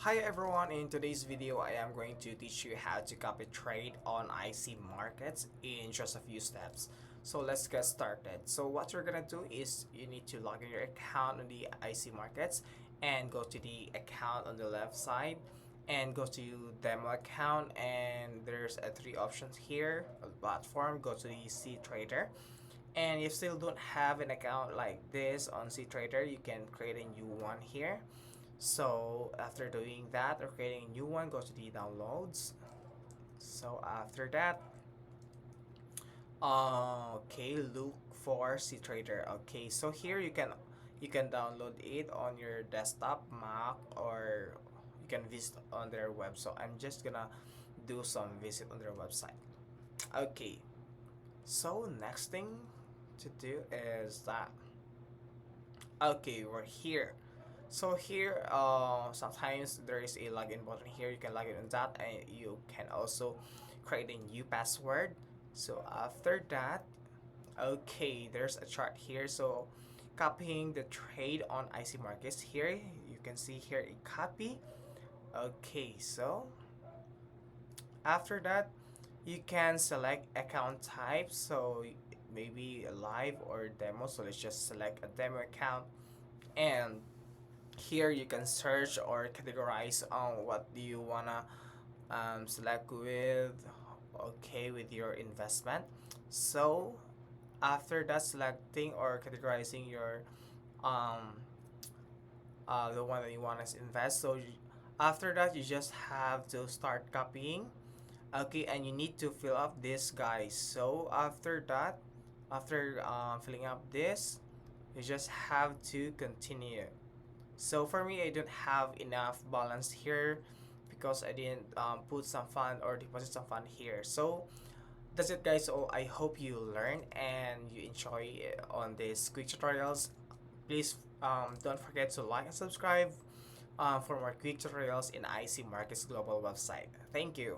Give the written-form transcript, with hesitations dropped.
Hi everyone, in today's video I am going to teach you how to copy trade on IC markets in just a few steps. So let's get started. So what you're gonna do is you need to log in your account on the IC markets and go to the account on the left side and go to demo account, and there's three options here. Platform, go to the C Trader, and if you still don't have an account like this on C Trader, you can create a new one here. So after doing that or creating a new one, go to the downloads. So after that, okay, look for C Trader. Okay, so here you can download it on your desktop, Mac, or you can visit on their website. So I'm just gonna do some visit on their website. Okay, so next thing to do is that, okay, we're here. So here, sometimes there is a login button here. You can log in on that, and you can also create a new password. So after that, okay, there's a chart here. So copying the trade on IC markets here, you can see here a copy. Okay, so after that, you can select account type. So maybe a live or demo. So let's just select a demo account, and here you can search or categorize on what do you wanna select with, okay, with your investment. So after that, selecting or categorizing your um the one that you want to invest, so after that you just have to start copying. Okay, and you need to fill up this, guys. So after that, after filling up this, you just have to continue. So for me, I don't have enough balance here because I didn't put some fund or deposit some fund here. So that's it, guys. So I hope you learn and you enjoy on these quick tutorials. Please don't forget to like and subscribe for more quick tutorials in IC Markets Global website. Thank you.